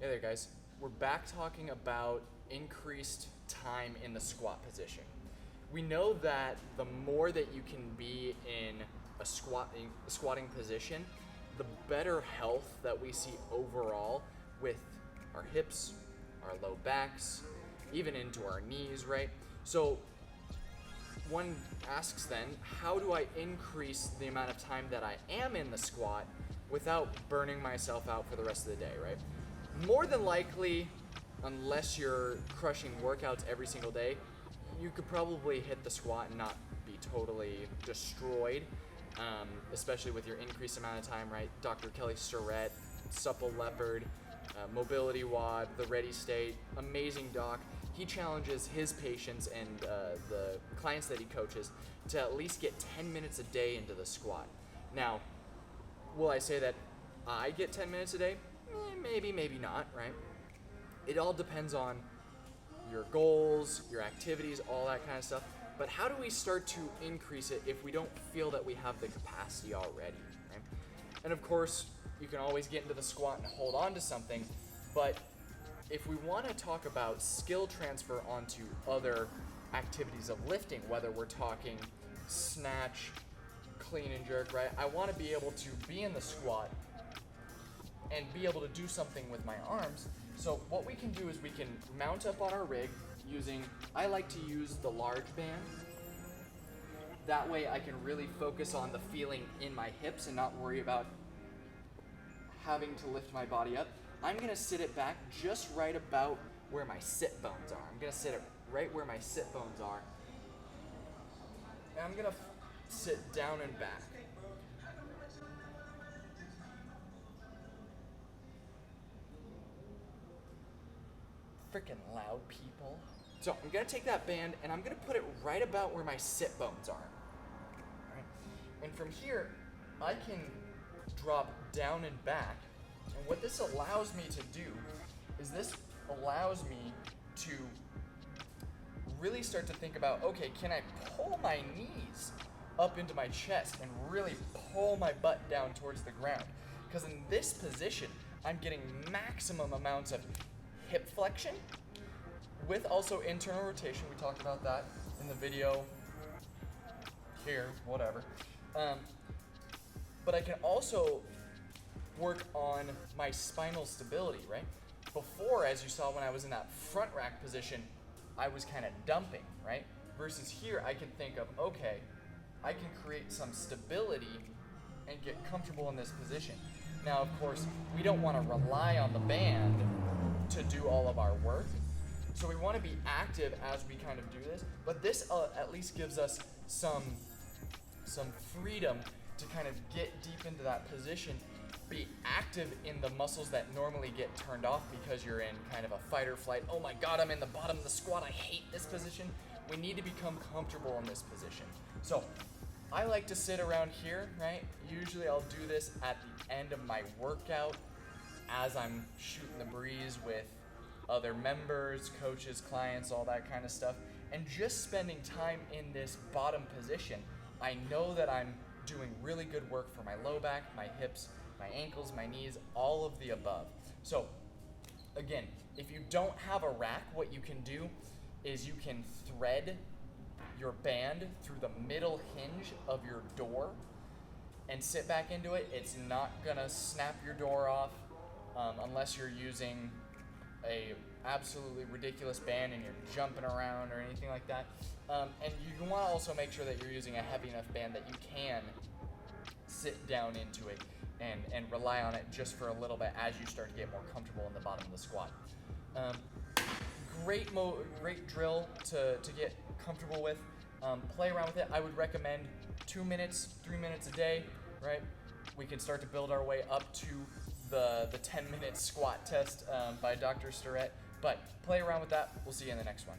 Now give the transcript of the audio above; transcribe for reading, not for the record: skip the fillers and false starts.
Hey there guys, we're back talking about increased time in the squat position. We know that the more that you can be in a squatting position, the better health that we see overall with our hips, our low backs, even into our knees, right? So one asks then, how do I increase the amount of time that I am in the squat without burning myself out for the rest of the day, right? More than likely, unless you're crushing workouts every single day, you could probably hit the squat and not be totally destroyed, especially with your increased amount of time, right? Dr. Kelly Starrett, Supple Leopard, Mobility WOD, the Ready State, amazing doc. He challenges his patients and the clients that he coaches to at least get 10 minutes a day into the squat. Now, will I say that I get 10 minutes a day? Maybe, maybe not, right? It all depends on your goals, your activities, all that kind of stuff. But how do we start to increase it if we don't feel that we have the capacity already, right? And of course, you can always get into the squat and hold on to something, but if we want to talk about skill transfer onto other activities of lifting, whether we're talking snatch, clean and jerk, right? I want to be able to be in the squat and be able to do something with my arms. So what we can do is we can mount up on our rig using, I like to use the large band. That way I can really focus on the feeling in my hips and not worry about having to lift my body up. I'm gonna sit it back just right about where my sit bones are. I'm gonna sit it right where my sit bones are. And I'm gonna sit down and back. Freaking loud people. So I'm gonna take that band and I'm gonna put it right about where my sit bones are. All right. And from here, I can drop down and back. And what this allows me to do is this allows me to really start to think about, okay, can I pull my knees up into my chest and really pull my butt down towards the ground? Because in this position, I'm getting maximum amounts of hip flexion with also internal rotation. We talked about that in the video here, whatever. But I can also work on my spinal stability, right? Before, as you saw when I was in that front rack position, I was kind of dumping, right? Versus here, I can think of, okay, I can create some stability and get comfortable in this position. Now, of course, we don't want to rely on the band to do all of our work. So we want to be active as we kind of do this, but this at least gives us some freedom to kind of get deep into that position, be active in the muscles that normally get turned off because you're in kind of a fight or flight. Oh my God, I'm in the bottom of the squat. I hate this position. We need to become comfortable in this position. So I like to sit around here, right? Usually I'll do this at the end of my workout as I'm shooting the breeze with other members, coaches, clients, all that kind of stuff. And just spending time in this bottom position, I know that I'm doing really good work for my low back, my hips, my ankles, my knees, all of the above. So again, if you don't have a rack, what you can do is you can thread your band through the middle hinge of your door and sit back into it. It's not gonna snap your door off unless you're using a absolutely ridiculous band and you're jumping around or anything like that. And you want to also make sure that you're using a heavy enough band that you can sit down into it and rely on it just for a little bit as you start to get more comfortable in the bottom of the squat. Great drill to get comfortable with. Play around with it. I would recommend 2 minutes, 3 minutes a day, right? We can start to build our way up to the 10-minute squat test by Dr. Starrett. But play around with that. We'll see you in the next one.